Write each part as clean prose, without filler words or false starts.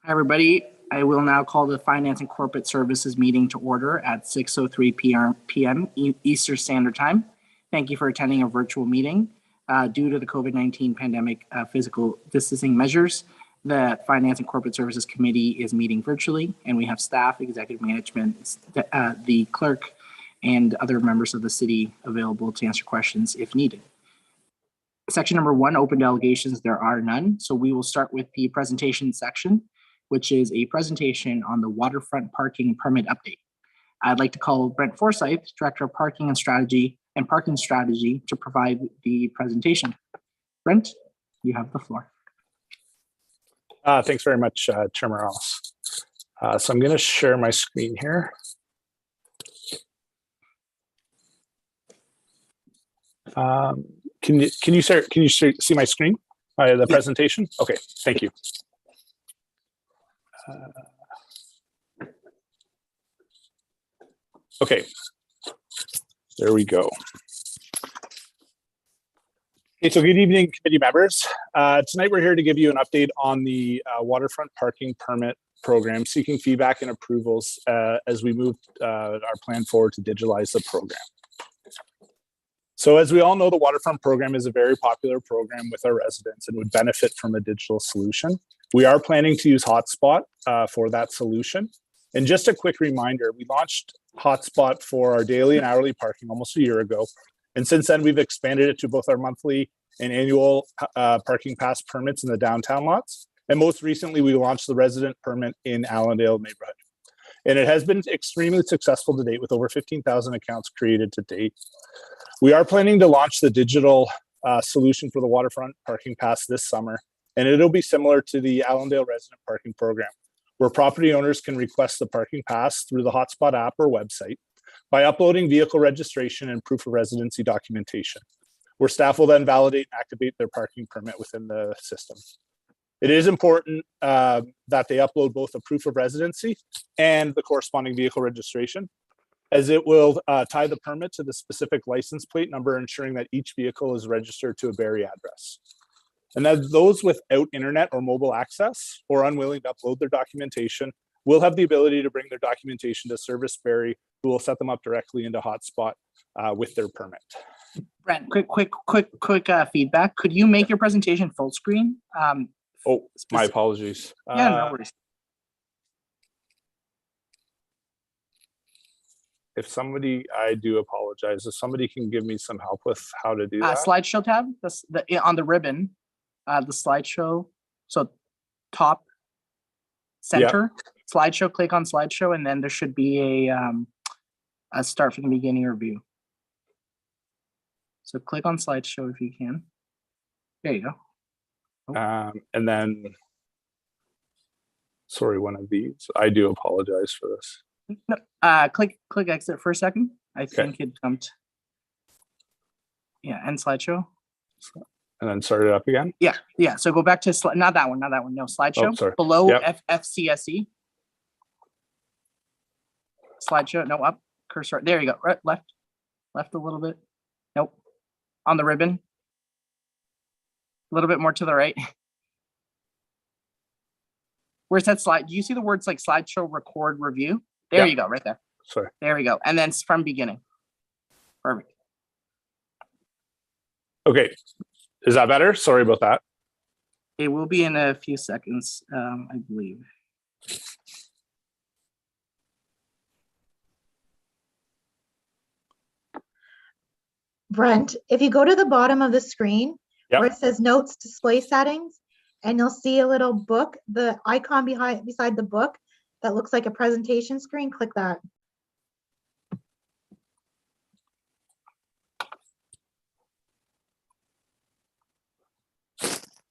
Hi, everybody. I will now call the Finance and Corporate Services meeting to order at 6:03 p.m. Eastern Standard Time. Thank you for attending a virtual meeting. Due to the COVID-19 pandemic physical distancing measures, the Finance and Corporate Services Committee is meeting virtually, and we have staff, executive management, the clerk, and other members of the city available to answer questions if needed. Section number 1, open delegations, there are none. So we will start with the presentation section, which is a presentation on the Waterfront parking permit update. I'd like to call Brent Forsyth, Director of Parking Strategy, to provide the presentation. Brent, you have the floor. Thanks very much, Chair Morales. So I'm going to share my screen here. Can you see my screen? The presentation? Okay, thank you. Okay, there we go. Okay, so good evening, committee members. Tonight we're here to give you an update on the Waterfront parking permit program, seeking feedback and approvals as we move our plan forward to digitalize the program. So as we all know, the Waterfront program is a very popular program with our residents and would benefit from a digital solution. We are planning to use Hotspot for that solution. And just a quick reminder, we launched Hotspot for our daily and hourly parking almost a year ago. And since then, we've expanded it to both our monthly and annual parking pass permits in the downtown lots. And most recently, we launched the resident permit in Allendale neighborhood. And it has been extremely successful to date with over 15,000 accounts created to date. We are planning to launch the digital solution for the Waterfront parking pass this summer, and it'll be similar to the Allendale resident parking program, where property owners can request the parking pass through the Hotspot app or website by uploading vehicle registration and proof of residency documentation, where staff will then validate and activate their parking permit within the system. It is important that they upload both a proof of residency and the corresponding vehicle registration, as it will tie the permit to the specific license plate number, ensuring that each vehicle is registered to a Barrie address. And that those without internet or mobile access or unwilling to upload their documentation will have the ability to bring their documentation to Service Barrie, who will set them up directly into Hotspot with their permit. Brent, quick feedback. Could you make your presentation full screen? My apologies. Yeah, no worries. I do apologize. If somebody can give me some help with how to do that. Slideshow tab, on the ribbon, the slideshow, so top center, slideshow, click on slideshow, and then there should be a start from the beginning review. So click on slideshow if you can. There you go. And then, sorry, one of these. I do apologize for this. No, click exit for a second. I think it jumped. Yeah, end slideshow. And then start it up again? Yeah. So go back to not that one. No, slideshow. Oh, sorry. Below FCSE. Slideshow, no, up. Cursor, there you go. Right, left a little bit. Nope. On the ribbon. A little bit more to the right. Where's that slide? Do you see the words like slideshow, record, review? There you go, right there. Sorry. There we go. And then from beginning. Perfect. Okay. Is that better? Sorry about that. It will be in a few seconds, I believe. Brent, if you go to the bottom of the screen where it says notes display settings, and you'll see a little book, the icon beside the book that looks like a presentation screen, click that.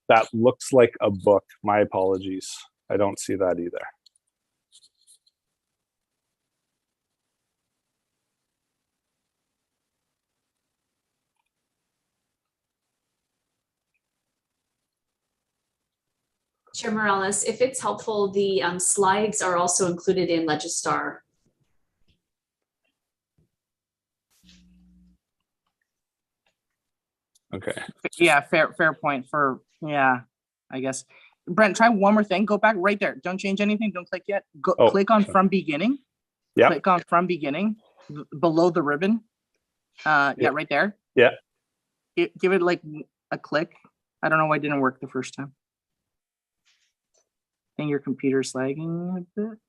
That looks like a book. My apologies. I don't see that either. Chair Morales, if it's helpful, the slides are also included in Legistar. Okay. Yeah, fair point for, yeah, I guess. Brent, try one more thing. Go back right there. Don't change anything. Don't click yet. Go Oh, click on sure. from beginning. Yeah. Click on from beginning below the ribbon. Yeah, right there. Yeah. Give it like a click. I don't know why it didn't work the first time. I think your computer's lagging a bit.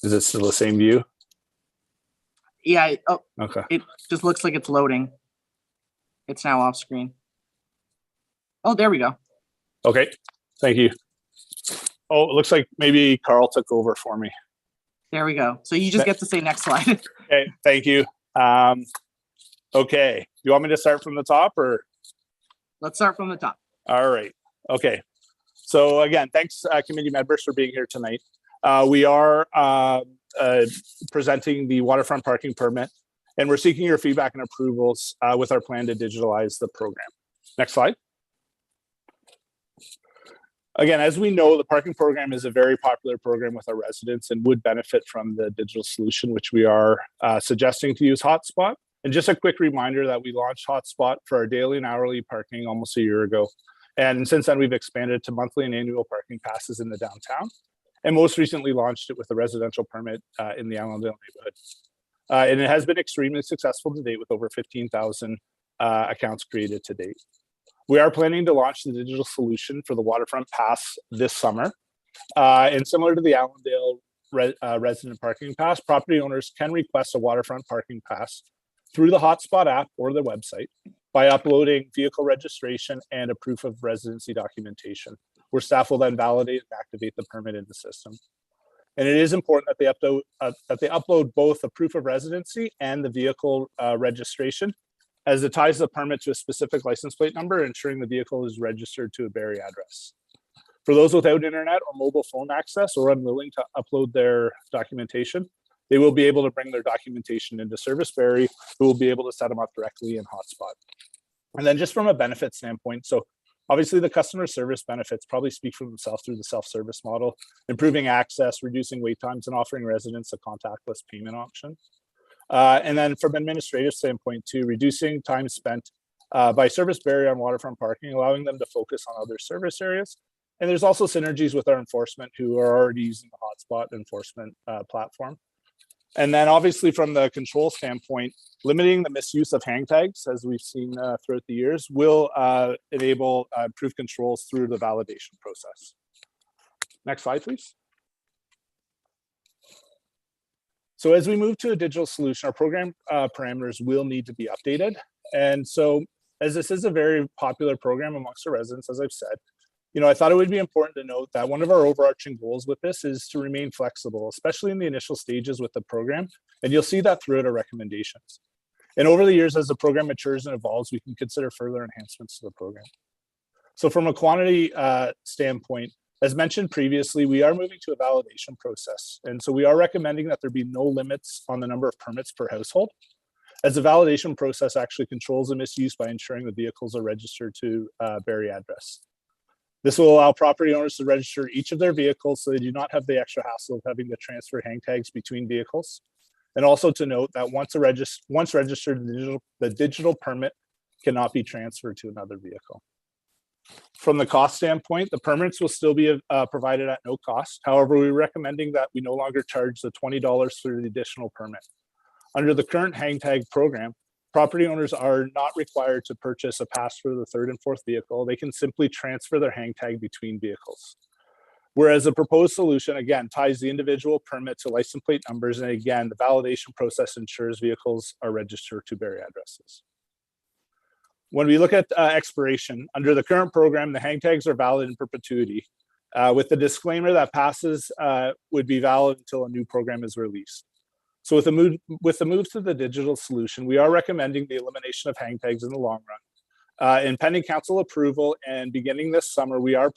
Is it still the same view? Yeah. Oh, Okay. it just looks like it's loading. It's now off screen. Oh, there we go. Okay. Thank you. Oh, it looks like maybe Carl took over for me. There we go. So you just get to say next slide. Okay. Thank you. Okay. You want me to start from the top or? Let's start from the top. All right. Okay. So again, thanks committee members for being here tonight. We are presenting the waterfront parking permit, and we're seeking your feedback and approvals with our plan to digitalize the program. Next slide. Again, as we know, the parking program is a very popular program with our residents and would benefit from the digital solution, which we are suggesting to use Hotspot. And just a quick reminder that we launched Hotspot for our daily and hourly parking almost a year ago. And since then, we've expanded to monthly and annual parking passes in the downtown. And most recently launched it with a residential permit in the Allendale neighborhood. And it has been extremely successful to date with over 15,000 accounts created to date. We are planning to launch the digital solution for the Waterfront Pass this summer. And similar to the Allendale resident parking pass, property owners can request a Waterfront parking pass through the Hotspot app or their website by uploading vehicle registration and a proof of residency documentation, where staff will then validate and activate the permit in the system. And it is important that they upload both a proof of residency and the vehicle registration, as it ties the permit to a specific license plate number, ensuring the vehicle is registered to a Barrie address. For those without internet or mobile phone access or unwilling to upload their documentation, they will be able to bring their documentation into Service Barrie, who will be able to set them up directly in Hotspot. And then just from a benefit standpoint, so obviously the customer service benefits probably speak for themselves through the self-service model, improving access, reducing wait times, and offering residents a contactless payment option. And then from an administrative standpoint too, reducing time spent by Service Barrie on waterfront parking, allowing them to focus on other service areas. And there's also synergies with our enforcement who are already using the Hotspot enforcement platform. And then obviously from the control standpoint, limiting the misuse of hang tags, as we've seen throughout the years, will enable improved controls through the validation process. Next slide, please. So as we move to a digital solution, our program parameters will need to be updated. And so as this is a very popular program amongst our residents, as I've said, I thought it would be important to note that one of our overarching goals with this is to remain flexible, especially in the initial stages with the program. And you'll see that throughout our recommendations. And over the years, as the program matures and evolves, we can consider further enhancements to the program. So from a quantity standpoint, as mentioned previously, we are moving to a validation process. And so we are recommending that there be no limits on the number of permits per household, as the validation process actually controls the misuse by ensuring the vehicles are registered to Barrie address. This will allow property owners to register each of their vehicles so they do not have the extra hassle of having to transfer hang tags between vehicles. And also to note that once registered, the digital permit cannot be transferred to another vehicle. From the cost standpoint, the permits will still be provided at no cost. However, we're recommending that we no longer charge the $20 for the additional permit. Under the current hang tag program, property owners are not required to purchase a pass for the third and fourth vehicle. They can simply transfer their hang tag between vehicles. Whereas the proposed solution, again, ties the individual permit to license plate numbers. And again, the validation process ensures vehicles are registered to Barrie addresses. When we look at expiration, under the current program, the hang tags are valid in perpetuity, with the disclaimer that passes would be valid until a new program is released. So with the move to the digital solution, we are recommending the elimination of hang tags in the long run. In pending council approval and beginning this summer, we are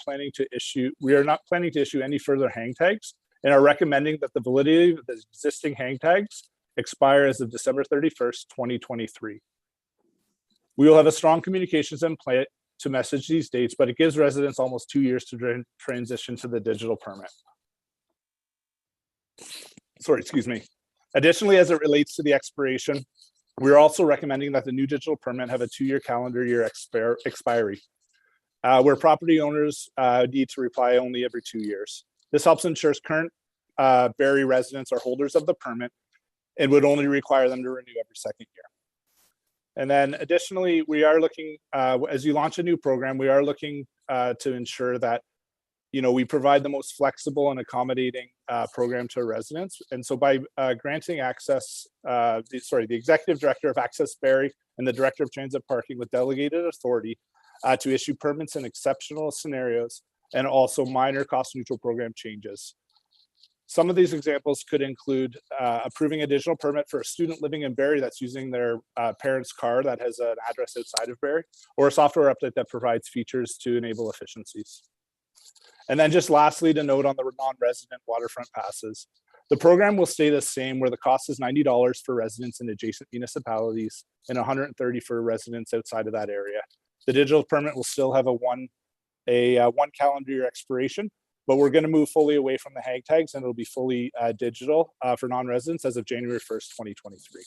not planning to issue any further hang tags and are recommending that the validity of the existing hang tags expire as of December 31st, 2023. We will have a strong communications to message these dates, but it gives residents almost 2 years to transition to the digital permit. Sorry, excuse me. Additionally, as it relates to the expiration, we're also recommending that the new digital permit have a 2-year calendar year expiry, where property owners need to reply only every 2 years. This helps ensure current Barrie residents are holders of the permit and would only require them to renew every 2nd year. And then additionally, we are looking, as you launch a new program, we are looking to ensure that we provide the most flexible and accommodating program to residents. And so by granting access, the Executive Director of Access Barrie and the Director of Transit Parking with delegated authority to issue permits in exceptional scenarios and also minor cost neutral program changes. Some of these examples could include approving a digital permit for a student living in Barrie that's using their parent's car that has an address outside of Barrie, or a software update that provides features to enable efficiencies. And then just lastly, to note on the non-resident waterfront passes, the program will stay the same, where the cost is $90 for residents in adjacent municipalities and $130 for residents outside of that area. The digital permit will still have a one calendar year expiration, but we're going to move fully away from the hang tags, and it'll be fully digital for non-residents as of January 1st, 2023.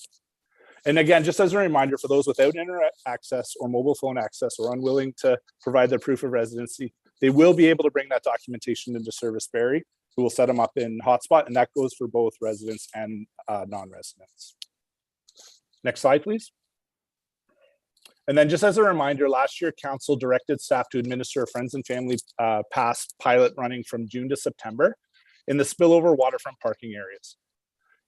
And again, just as a reminder, for those without internet access or mobile phone access or unwilling to provide their proof of residency, they will be able to bring that documentation into Service Barrie, who will set them up in hotspot, and that goes for both residents and non-residents. Next slide, please. And then just as a reminder, last year, Council directed staff to administer a Friends and Family Pass pilot running from June to September in the spillover waterfront parking areas.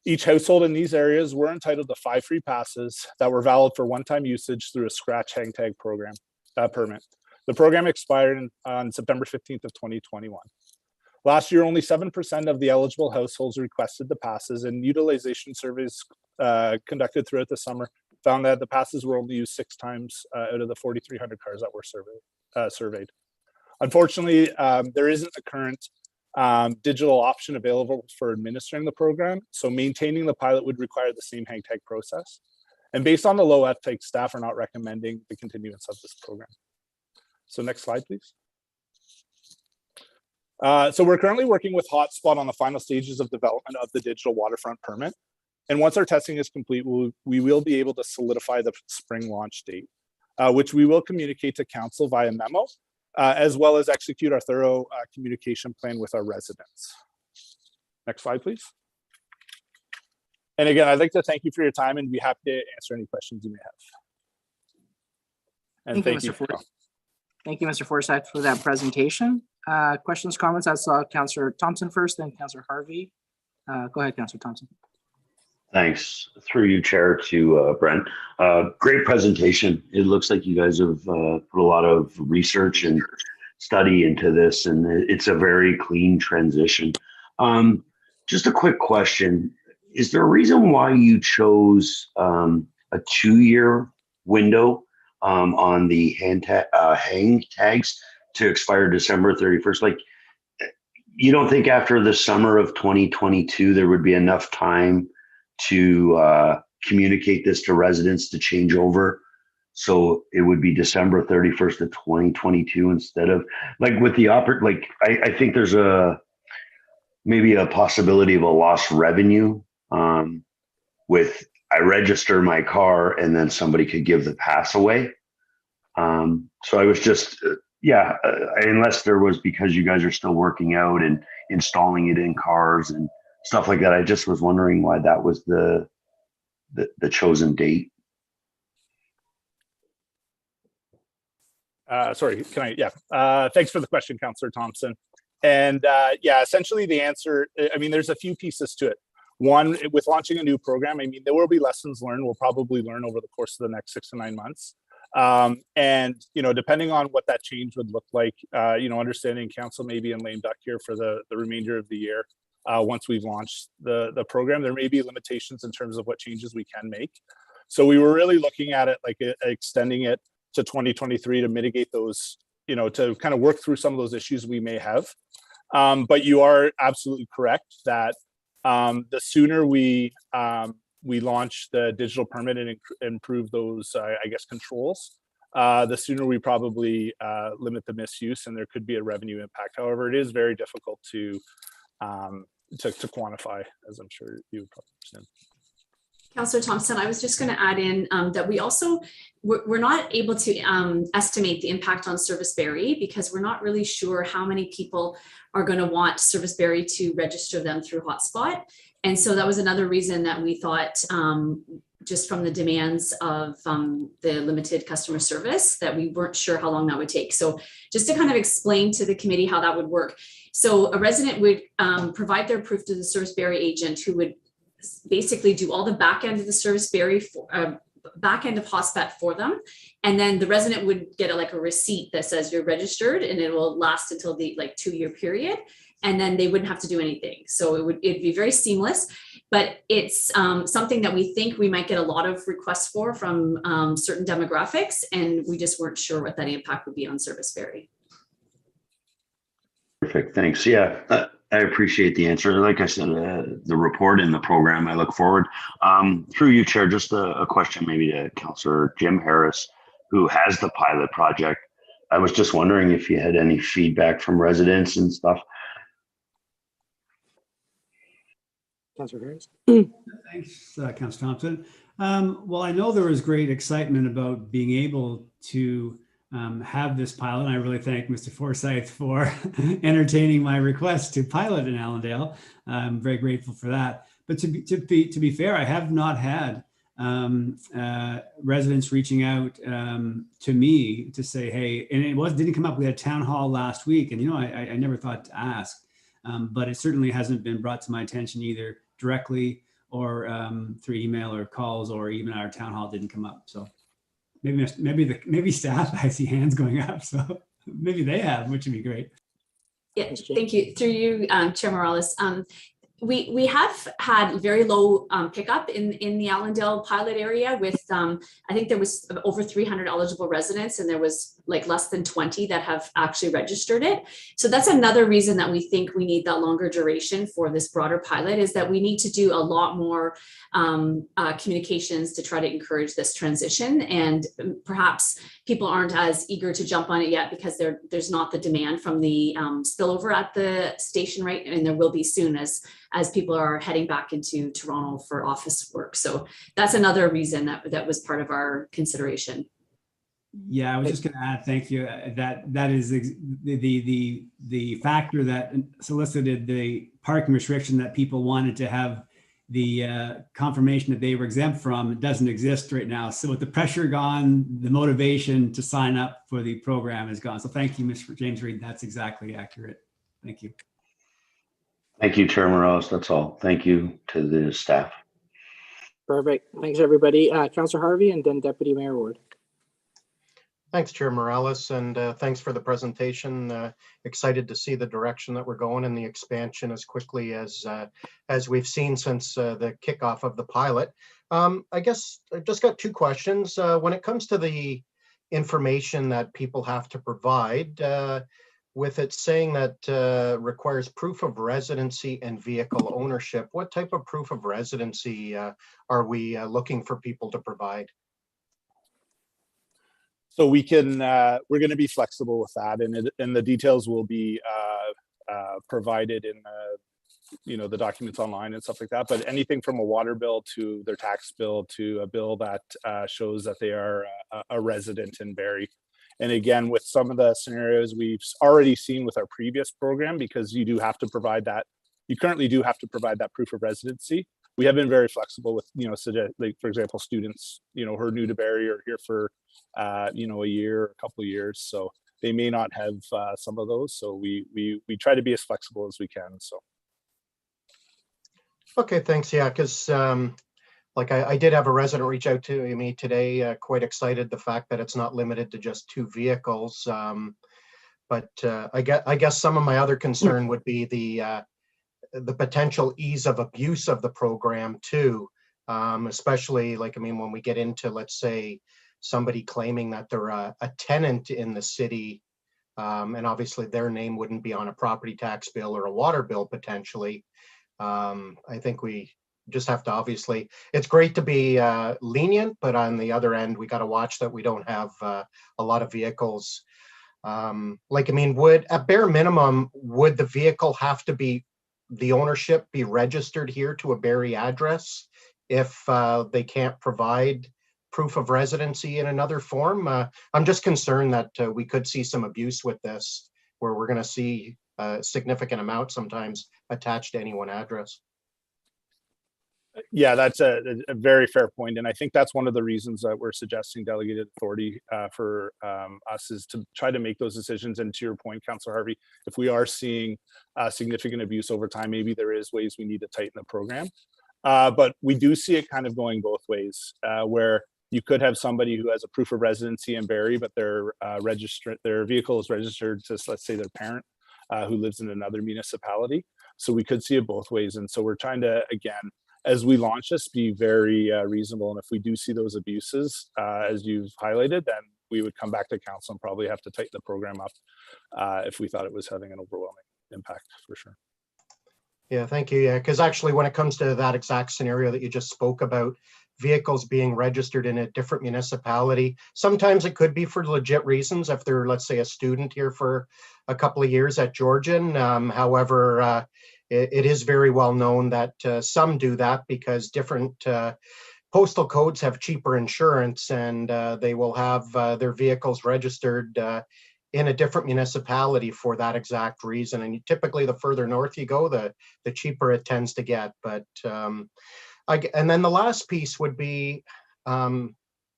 Each household in these areas were entitled to 5 free passes that were valid for one-time usage through a scratch hang tag program permit. The program expired on September 15th of 2021. Last year, only 7% of the eligible households requested the passes, and utilization surveys conducted throughout the summer found that the passes were only used 6 times out of the 4,300 cars that were surveyed. Unfortunately, there isn't a current digital option available for administering the program, so maintaining the pilot would require the same hang tag process. And based on the low uptake, staff are not recommending the continuance of this program. So next slide, please. So we're currently working with Hotspot on the final stages of development of the digital waterfront permit. And once our testing is complete, we will be able to solidify the spring launch date, which we will communicate to Council via memo, as well as execute our thorough communication plan with our residents. Next slide, please. And again, I'd like to thank you for your time and be happy to answer any questions you may have. And thank you. Thank you, Mr. Forsyth, for that presentation. Questions, comments? I saw Councillor Thompson first, then Councillor Harvey. Go ahead, Councillor Thompson. Thanks. Through you, Chair, to Brent. Great presentation. It looks like you guys have put a lot of research and study into this, and it's a very clean transition. Just a quick question. Is there a reason why you chose a 2-year window on the hang tags to expire December 31st? Like, you don't think after the summer of 2022 there would be enough time to communicate this to residents to change over, so it would be December 31st of 2022 instead of, like, with the I think there's maybe a possibility of a lost revenue with, I register my car and then somebody could give the pass away. So I was just, unless there was, because you guys are still working out and installing it in cars and stuff like that, I just was wondering why that was the chosen date. Sorry, can I? Yeah. Thanks for the question, Councillor Thompson. And essentially the answer, I mean, there's a few pieces to it. One, with launching a new program, I mean, there will be lessons learned. We'll probably learn over the course of the next 6 to 9 months. And, depending on what that change would look like, understanding Council may be in lame duck here for the remainder of the year. Once we've launched the program, there may be limitations in terms of what changes we can make. So we were really looking at it like extending it to 2023 to mitigate those, to kind of work through some of those issues we may have. But you are absolutely correct that the sooner we launch the digital permit and improve those, controls, the sooner we probably limit the misuse, and there could be a revenue impact. However, it is very difficult to quantify, as I'm sure you would probably understand. Councillor Thompson, I was just going to add in that we also, we're not able to estimate the impact on Serviceberry because we're not really sure how many people are going to want Serviceberry to register them through Hotspot. And so that was another reason that we thought, just from the demands of the limited customer service, that we weren't sure how long that would take. So just to kind of explain to the committee how that would work. So a resident would provide their proof to the Serviceberry agent, who would basically do all the back end of the Serviceberry, back end of Hotspot for them. And then the resident would get a receipt that says you're registered, and it will last until the 2-year period. And then they wouldn't have to do anything. So it'd be very seamless, but it's something that we think we might get a lot of requests for from certain demographics. And we just weren't sure what that impact would be on Serviceberry. Perfect, thanks. Yeah, I appreciate the answer. Like I said, the report and the program, I look forward. Through you, Chair, just a question maybe to Councillor Jim Harris, who has the pilot project. I was just wondering if you had any feedback from residents and stuff. Councillor Harris. Thanks, Councillor Thompson. Well, I know there was great excitement about being able to have this pilot. And I really thank Mr. Forsyth for entertaining my request to pilot in Allendale. I'm very grateful for that. But to be fair, I have not had residents reaching out to me to say, hey, and it didn't come up. We had a town hall last week, and I never thought to ask, but it certainly hasn't been brought to my attention either directly or through email or calls, or even our town hall didn't come up. So maybe staff, I see hands going up, so maybe they have, which would be great. Yeah, thank you. Through you, Chair Morales. We have had very low pickup in the Allendale pilot area with, I think there was over 300 eligible residents, and there was less than 20 that have actually registered it. So that's another reason that we think we need that longer duration for this broader pilot, is that we need to do a lot more communications to try to encourage this transition. And perhaps people aren't as eager to jump on it yet because there's not the demand from the spillover at the station, right? And there will be soon as people are heading back into Toronto for office work. So that's another reason that was part of our consideration. Yeah, I was just going to add, thank you. That is the factor that solicited the parking restriction that people wanted to have the confirmation that they were exempt from. It doesn't exist right now. So with the pressure gone, the motivation to sign up for the program is gone. So thank you, Mr. James Reed. That's exactly accurate. Thank you. Thank you, Chair Morales. That's all. Thank you to the staff. Perfect. Thanks, everybody. Councillor Harvey, and then Deputy Mayor Ward. Thanks, Chair Morales, and thanks for the presentation. Excited to see the direction that we're going and the expansion as quickly as we've seen since the kickoff of the pilot. I guess I've just got two questions. When it comes to the information that people have to provide, with it saying that requires proof of residency and vehicle ownership, what type of proof of residency are we looking for people to provide? So we're going to be flexible with that, and the details will be provided in the documents online and stuff like that. But anything from a water bill to their tax bill to a bill that shows that they are a resident in Barrie. And again, with some of the scenarios we've already seen with our previous program, because you do have to provide that, you currently do have to provide that proof of residency. We have been very flexible with, for example, students, who are new to Barrie or here for, a year, a couple of years. So they may not have some of those. So we try to be as flexible as we can. So. Okay, thanks. Yeah, because I did have a resident reach out to me today, quite excited the fact that it's not limited to just 2 vehicles. But I guess some of my other concern would be the potential ease of abuse of the program too, especially when we get into, let's say, somebody claiming that they're a tenant in the city, and obviously their name wouldn't be on a property tax bill or a water bill potentially. I think we just have to obviously, it's great to be lenient, but on the other end, we got to watch that we don't have a lot of vehicles. Like, I mean, would at bare minimum, would the vehicle have to be, the ownership be registered here to a Barrie address if they can't provide proof of residency in another form? I'm just concerned that we could see some abuse with this, where we're going to see a significant amount sometimes attached to any one address. Yeah, that's a very fair point. And I think that's one of the reasons that we're suggesting delegated authority for us, is to try to make those decisions. And to your point, Councillor Harvey, if we are seeing significant abuse over time, maybe there is ways we need to tighten the program. But we do see it kind of going both ways, where you could have somebody who has a proof of residency in Barrie, but their vehicle is registered to, let's say, their parent who lives in another municipality. So we could see it both ways. And so we're trying to, again, as we launch this, be very reasonable. And if we do see those abuses, as you've highlighted, then we would come back to council and probably have to tighten the program up if we thought it was having an overwhelming impact, for sure. Yeah, thank you. Yeah, because actually when it comes to that exact scenario that you just spoke about, vehicles being registered in a different municipality, sometimes it could be for legit reasons if they're, let's say, a student here for a couple of years at Georgian. However, it is very well known that some do that because different postal codes have cheaper insurance, and they will have their vehicles registered in a different municipality for that exact reason. And typically the further north you go, the cheaper it tends to get. But and then the last piece would be,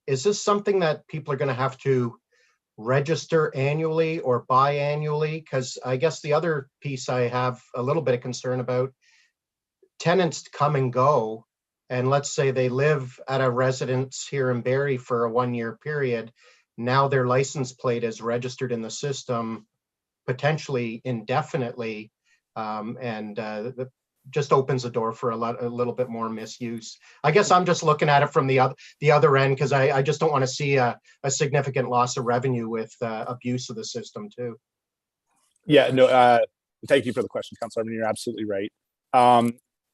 is this something that people are going to have to register annually or biannually? Because I guess the other piece I have a little bit of concern about, tenants come and go, and let's say they live at a residence here in Barrie for a 1-year period. Now their license plate is registered in the system potentially indefinitely, and just opens the door for a little bit more misuse. I guess I'm just looking at it from the other end, because I just don't want to see a significant loss of revenue with abuse of the system too. Yeah, no, thank you for the question, Councillor. I mean, you're absolutely right.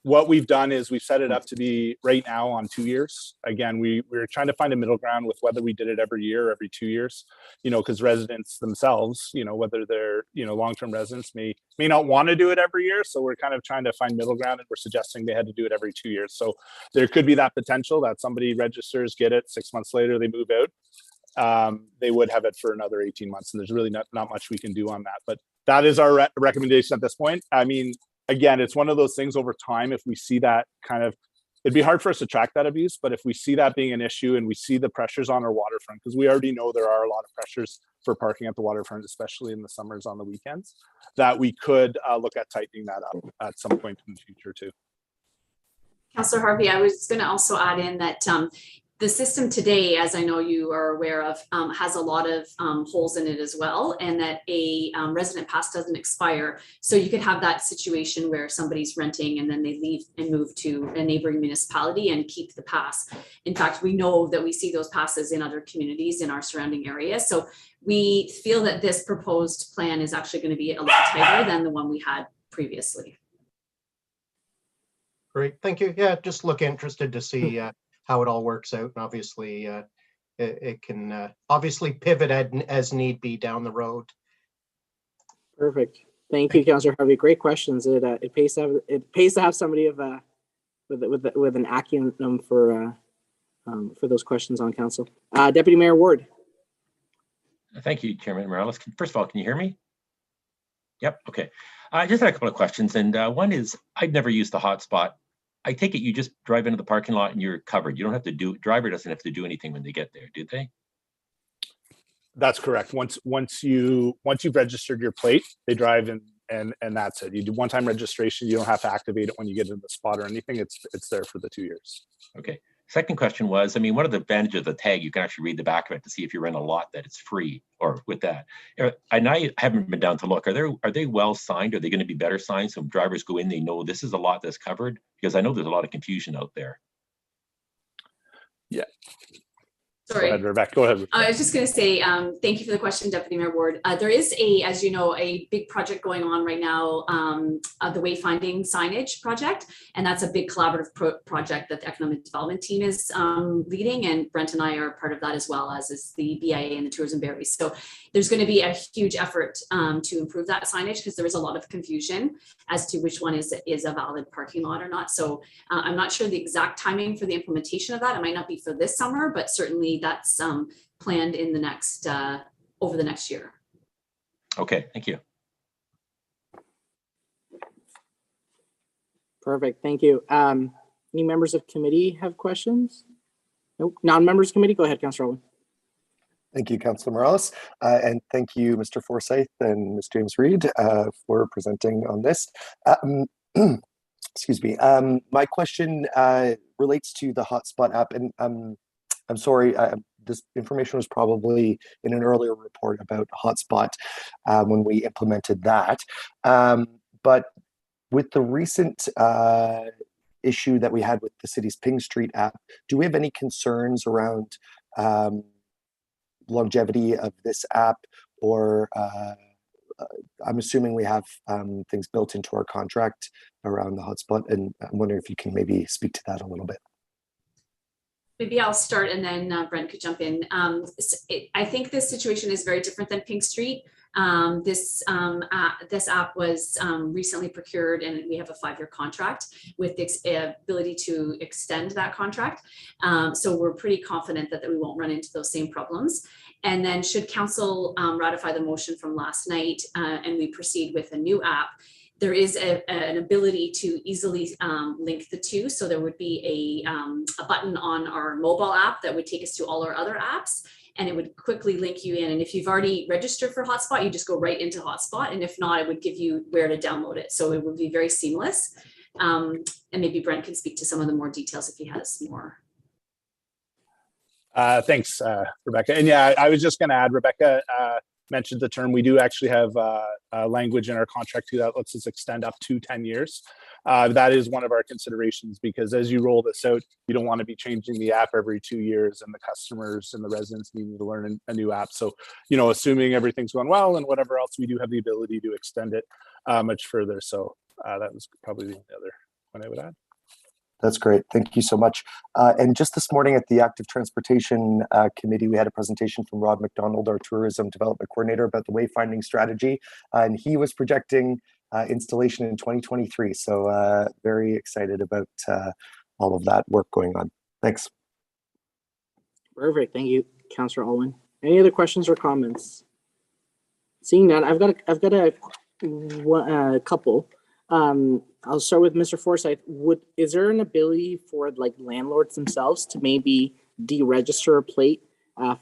What we've done is we've set it up to be right now on 2 years. Again, we're trying to find a middle ground with whether we did it every year or every 2 years, because residents themselves, whether they're, long-term residents may not want to do it every year. So we're kind of trying to find middle ground, and we're suggesting they had to do it every 2 years. So there could be that potential that somebody registers, get it, 6 months later, they move out. They would have it for another 18 months. And there's really not much we can do on that. But that is our recommendation at this point. I mean, again, it's one of those things over time. If we see that it'd be hard for us to track that abuse, but if we see that being an issue and we see the pressures on our waterfront, because we already know there are a lot of pressures for parking at the waterfront, especially in the summers on the weekends, that we could look at tightening that up at some point in the future too. Councillor Harvey, I was going to also add in that the system today, as I know you are aware of, has a lot of holes in it as well, and that a resident pass doesn't expire. So you could have that situation where somebody's renting and then they leave and move to a neighboring municipality and keep the pass. In fact, we know that we see those passes in other communities in our surrounding area. So we feel that this proposed plan is actually going to be a lot tighter than the one we had previously. Great, thank you. Yeah, just look interested to see how it all works out, and obviously it can obviously pivot as need be down the road. Perfect. Thank you, Councillor Harvey. Great questions. It pays to have somebody with an acumen for those questions on council. Deputy Mayor Ward. Thank you, Chairman Morales. First of all, can you hear me? Yep. Okay. I just had a couple of questions, and one is I'd never used the hotspot. I take it you just drive into the parking lot and you're covered. You don't have to driver doesn't have to do anything when they get there, do they? That's correct. Once you've registered your plate, they drive in, and that's it. You do one-time registration. You don't have to activate it when you get into the spot or anything. It's there for the 2 years. Okay. Second question was, I mean, one of the advantages of the tag, you can actually read the back of it to see if you're in a lot that it's free, or with that. And I haven't been down to look. Are they well signed? Are they going to be better signed so drivers go in, they know this is a lot that's covered? Because I know there's a lot of confusion out there. Yeah. Sorry. Go ahead, Rebecca. Go ahead. I was just going to say, thank you for the question, Deputy Mayor Ward. There is as you know, a big project going on right now, the Wayfinding signage project, and that's a big collaborative project that the Economic Development team is leading, and Brent and I are part of that, as well as is the BIA and the Tourism Berries. So there's going to be a huge effort to improve that signage, because there is a lot of confusion as to which one is a valid parking lot or not. So I'm not sure the exact timing for the implementation of that. It might not be for this summer, but certainly that's planned in the next over the next year. Okay, thank you. Perfect, thank you. Any members of committee have questions? Nope. Non-members committee, go ahead, Councillor Owen. Thank you, Councillor Morales, and thank you, Mr. Forsyth and Ms. James Reid, for presenting on this. Excuse me. My question relates to the hotspot app, and I'm sorry, this information was probably in an earlier report about hotspot when we implemented that. But with the recent issue that we had with the city's Ping Street app, do we have any concerns around longevity of this app, or I'm assuming we have things built into our contract around the hotspot, and I'm wondering if you can maybe speak to that a little bit. Maybe I'll start, and then Brent could jump in. I think this situation is very different than Pink Street. This app was recently procured, and we have a 5-year contract with the ability to extend that contract. So we're pretty confident that we won't run into those same problems. And then should council ratify the motion from last night and we proceed with a new app, there is an ability to easily link the two. So there would be a button on our mobile app that would take us to all our other apps, and it would quickly link you in. And if you've already registered for Hotspot, you just go right into Hotspot. And if not, it would give you where to download it. So it would be very seamless. And maybe Brent can speak to some of the more details if he has more. Thanks, Rebecca. And yeah, I was just going to add, Rebecca mentioned the term. We do actually have language in our contract too that lets us extend up to 10 years. That is one of our considerations, because as you roll this out, you don't want to be changing the app every 2 years and the customers and the residents needing to learn a new app. So, you know, assuming everything's going well and whatever else, we do have the ability to extend it much further. So that was probably the other one I would add. That's great. Thank you so much. And just this morning at the Active Transportation Committee, we had a presentation from Rod McDonald, our Tourism Development Coordinator, about the Wayfinding Strategy. And he was projecting installation in 2023. So very excited about all of that work going on. Thanks. Perfect. Thank you, Councillor Owen. Any other questions or comments? Seeing that, I've got a couple. I'll start with Mr. Forsyth. Is there an ability for like landlords themselves to maybe deregister a plate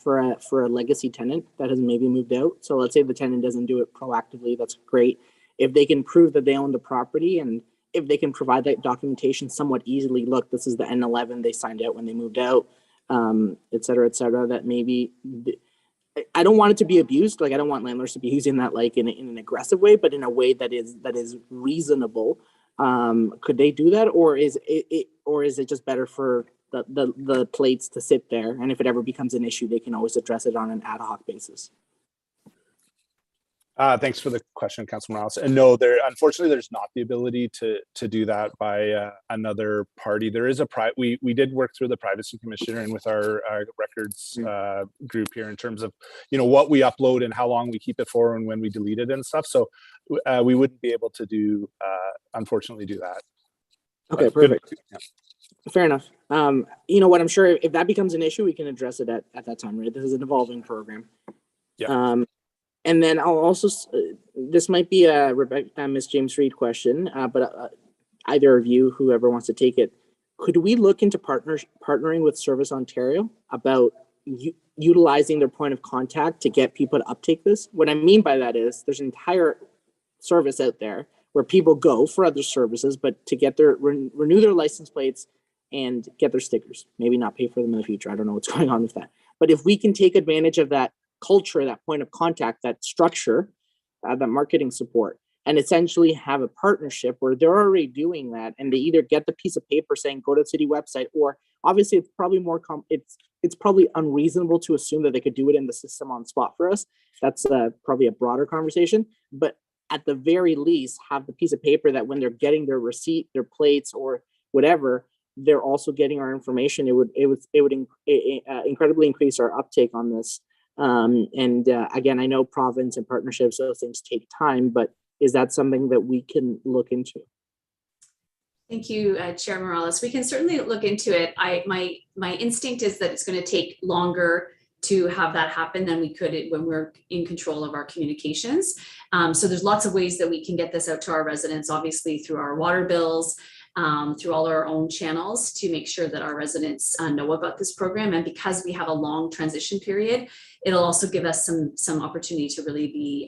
for a legacy tenant that has maybe moved out? So let's say the tenant doesn't do it proactively. That's great. If they can prove that they own the property, and if they can provide that documentation somewhat easily, look, this is the N11 they signed out when they moved out, et cetera, that maybe. I don't want it to be abused. Like, I don't want landlords to be using that like in an aggressive way, but in a way that is reasonable. Could they do that, or is it just better for the plates to sit there, and if it ever becomes an issue, they can always address it on an ad hoc basis? Thanks for the question, Councilor Morales. And no, unfortunately, there's not the ability to do that by another party. There is we did work through the Privacy Commissioner and with our records group here in terms of, you know, what we upload and how long we keep it for and when we delete it and stuff. So we wouldn't be able to unfortunately do that. Okay, perfect. Yeah. Fair enough. You know what, I'm sure if that becomes an issue, we can address it at that time, right? This is an evolving program. Yeah. And then I'll also, this might be a Ms. James Reid question, but either of you, whoever wants to take it, could we look into partnering with Service Ontario about utilizing their point of contact to get people to uptake this? What I mean by that is there's an entire service out there where people go for other services, but to get renew their license plates and get their stickers, maybe not pay for them in the future. I don't know what's going on with that. But if we can take advantage of that culture, that point of contact, that structure, that marketing support, and essentially have a partnership where they're already doing that, and they either get the piece of paper saying go to the city website, or Obviously, it's probably it's probably unreasonable to assume that they could do it in the system on spot for us. That's probably a broader conversation, but at the very least, have the piece of paper that when they're getting their receipt, their plates, or whatever, they're also getting our information. It would incredibly increase our uptake on this. Again, I know province and partnerships, those things take time, but is that something that we can look into? Thank you, Chair Morales. We can certainly look into it. My instinct is that it's going to take longer to have that happen than we could when we're in control of our communications. So there's lots of ways that we can get this out to our residents, obviously through our water bills, through all our own channels to make sure that our residents know about this program. And because we have a long transition period, it'll also give us some opportunity to really be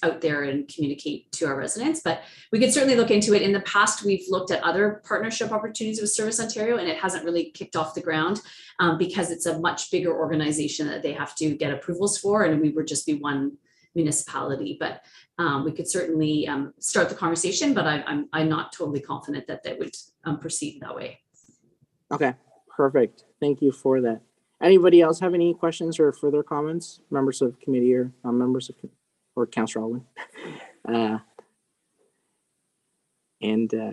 out there and communicate to our residents. But we could certainly look into it. In the past, we've looked at other partnership opportunities with Service Ontario, and it hasn't really kicked off the ground because it's a much bigger organization that they have to get approvals for, and we would just be one municipality. But we could certainly start the conversation, but I'm not totally confident that they would proceed that way. Okay, perfect. Thank you for that. Anybody else have any questions or further comments? Members of committee or members of, or Councillor Alwyn?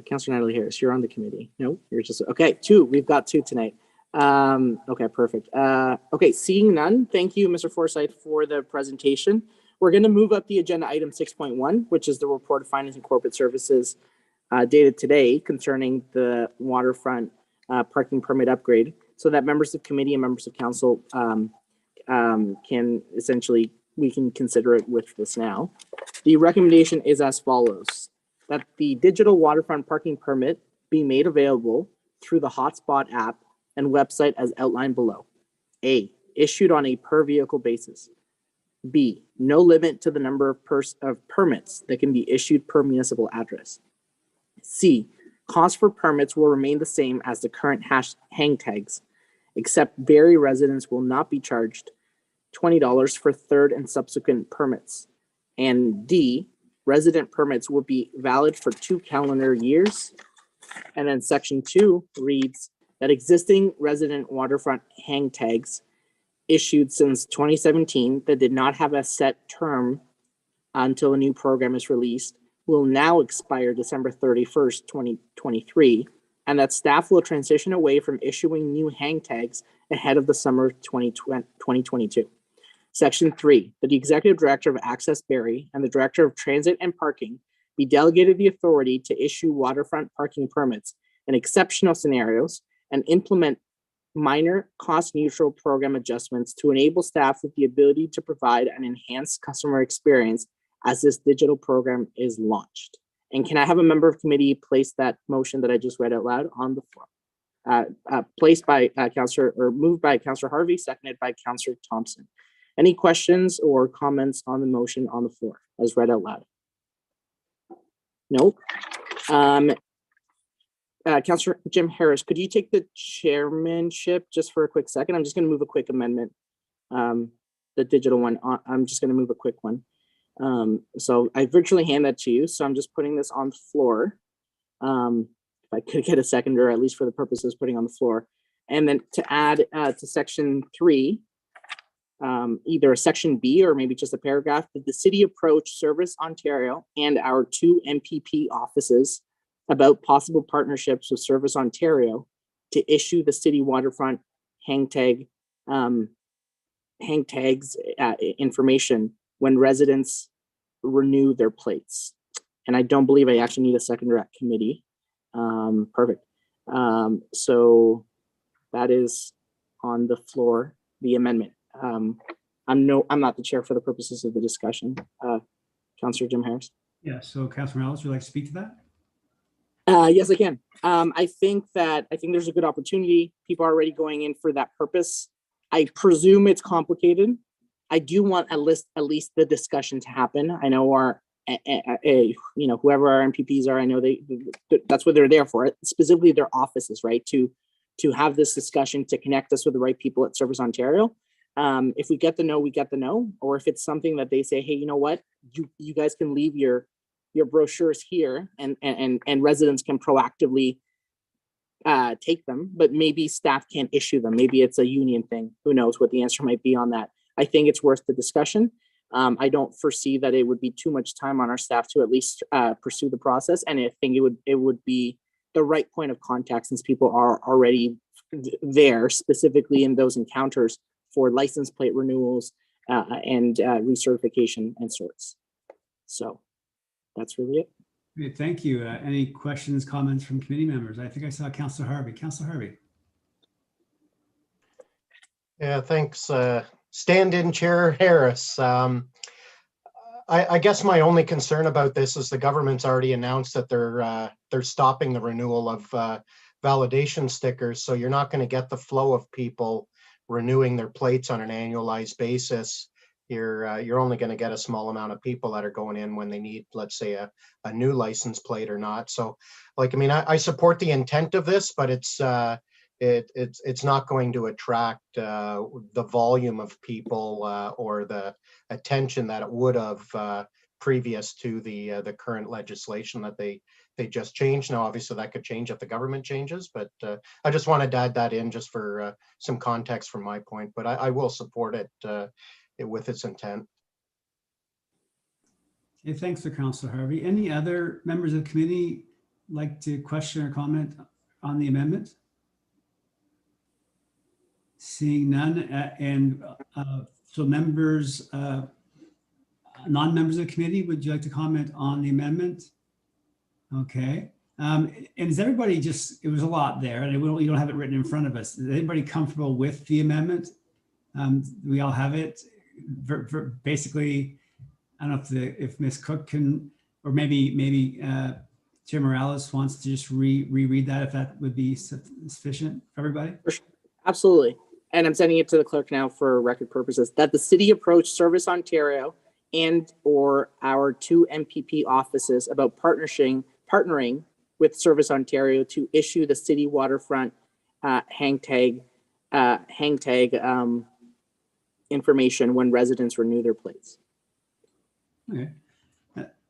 Councillor Natalie Harris, you're on the committee. No, you're just, okay, two. We've got two tonight. Okay, perfect. Okay, seeing none, thank you, Mr. Forsyth, for the presentation. We're going to move up the agenda item 6.1, which is the report of Finance and Corporate Services dated today concerning the waterfront parking permit upgrade, so that members of committee and members of council can essentially, we can consider it with this now. The recommendation is as follows: that the digital waterfront parking permit be made available through the Hotspot app and website as outlined below. A, issued on a per vehicle basis. B, no limit to the number of permits that can be issued per municipal address. C, cost for permits will remain the same as the current hang tags, except Barrie residents will not be charged $20 for third and subsequent permits. And D, resident permits will be valid for 2 calendar years. And then section 2 reads that existing resident waterfront hang tags issued since 2017 that did not have a set term until a new program is released will now expire December 31st, 2023, and that staff will transition away from issuing new hang tags ahead of the summer of 2022. Section 3, that the Executive Director of Access Barrie and the Director of Transit and Parking be delegated the authority to issue waterfront parking permits in exceptional scenarios and implement minor cost-neutral program adjustments to enable staff with the ability to provide an enhanced customer experience as this digital program is launched. And can I have a member of committee place that motion that I just read out loud on the floor? Placed by Councillor, or moved by Councillor Harvey, seconded by Councillor Thompson. Any questions or comments on the motion on the floor as read out loud? Nope. Councillor Jim Harris, could you take the chairmanship just for a quick second? I'm just going to move a quick amendment. The digital one, I'm just going to move a quick one. So I virtually hand that to you. So I'm just putting this on the floor. If I could get a second, or at least for the purposes of putting on the floor. And then to add to section 3, either a section B or maybe just a paragraph, that the city approach Service Ontario and our 2 MPP offices about possible partnerships with Service Ontario to issue the city waterfront hang tags information when residents renew their plates. And I don't believe I actually need a seconder at committee. Perfect. So that is on the floor, the amendment. I'm not the chair for the purposes of the discussion. Councillor Jim Harris. Yeah, so Councillor Morales, would you like to speak to that? Yes, I can. I think there's a good opportunity. People are already going in for that purpose. I presume it's complicated. I do want at least the discussion to happen. I know our, whoever our MPPs are, I know that's what they're there for. Specifically, their offices, right? To have this discussion, to connect us with the right people at Service Ontario. If we get the no, we get the no. Or if it's something that they say, hey, you know what, you guys can leave your brochures here, and residents can proactively take them, but maybe staff can't issue them. Maybe it's a union thing. Who knows what the answer might be on that. I think it's worth the discussion. I don't foresee that it would be too much time on our staff to at least pursue the process. And I think it would be the right point of contact, since people are already there specifically in those encounters for license plate renewals and recertification and sorts. So that's really it. Great, thank you. Any questions, comments from committee members? I think I saw Councillor Harvey. Councillor Harvey. Yeah, thanks. Stand-in Chair Harris. I guess my only concern about this is the government's already announced that they're stopping the renewal of validation stickers. So you're not going to get the flow of people renewing their plates on an annualized basis. You're only going to get a small amount of people that are going in when they need, let's say, a new license plate or not. So, like, I mean, I support the intent of this, but it's not going to attract the volume of people or the attention that it would have previous to the current legislation that they just changed. Now, obviously, that could change if the government changes, but I just wanted to add that in just for some context from my point. But I will support it with its intent. Okay, thanks for Councillor Harvey. Any other members of the committee like to question or comment on the amendment? Seeing none, and so members, non-members of the committee, would you like to comment on the amendment? Okay. And is everybody just, it was a lot there, and you don't have it written in front of us. Is anybody comfortable with the amendment? We all have it. Basically, I don't know if Ms. Cook can, or maybe Chair Morales wants to just reread that, if that would be sufficient for everybody. Absolutely. And I'm sending it to the clerk now for record purposes, that the city approached Service Ontario and or our 2 MPP offices about partnering with Service Ontario to issue the city waterfront hang tag information when residents renew their plates. Okay.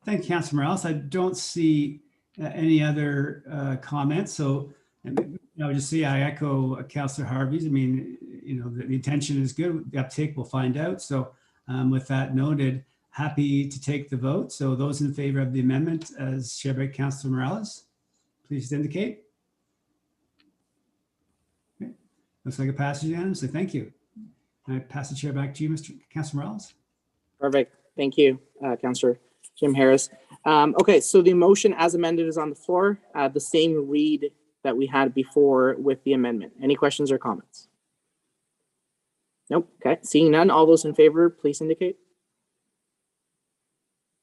Thank you, Councilor Morales. I don't see any other comments. So I would just say I echo Councilor Harvey's. I mean, you know, the intention is good. The uptake, we'll find out. So with that noted, happy to take the vote. So those in favor of the amendment as shared by Councilor Morales, please indicate. Okay. Looks like it passes unanimously. Thank you. I pass the chair back to you, Mr. Councilor Morales. Perfect. Thank you, Councillor Jim Harris. Okay, so the motion as amended is on the floor. The same read that we had before with the amendment. Any questions or comments? Nope. Okay, seeing none. All those in favor, please indicate.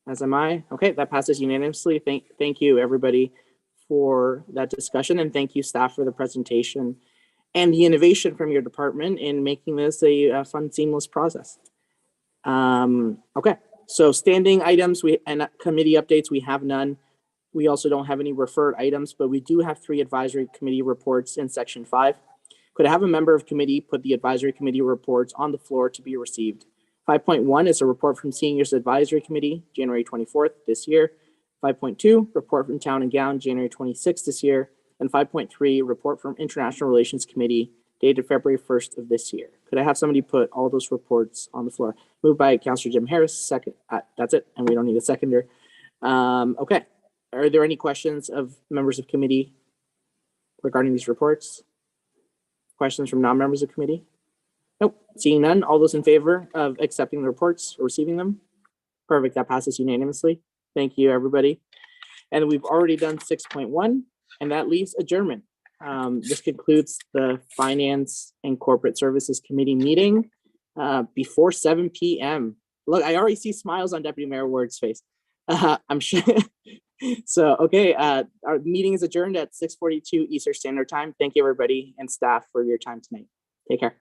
As am I. Okay, that passes unanimously. Thank you, everybody, for that discussion, and thank you, staff, for the presentation and the innovation from your department in making this a fun, seamless process. Okay, so standing items and committee updates, we have none. We also don't have any referred items, but we do have 3 advisory committee reports in section 5. Could I have a member of committee put the advisory committee reports on the floor to be received? 5.1 is a report from Seniors Advisory Committee, January 24th this year. 5.2, report from Town and Gown, January 26th this year. And 5.3, report from International Relations Committee, dated February 1st of this year. Could I have somebody put all those reports on the floor? Moved by Councillor Jim Harris, second. That's it, and we don't need a seconder. Okay, are there any questions of members of committee regarding these reports? Questions from non-members of committee? Nope, seeing none. All those in favor of accepting the reports or receiving them? Perfect, that passes unanimously. Thank you, everybody. And we've already done 6.1, and that leaves adjournment. This concludes the Finance and Corporate Services Committee meeting before 7 p.m. Look, I already see smiles on Deputy Mayor Ward's face. I'm sure. So, okay, our meeting is adjourned at 6:42 Eastern Standard Time. Thank you, everybody and staff, for your time tonight. Take care.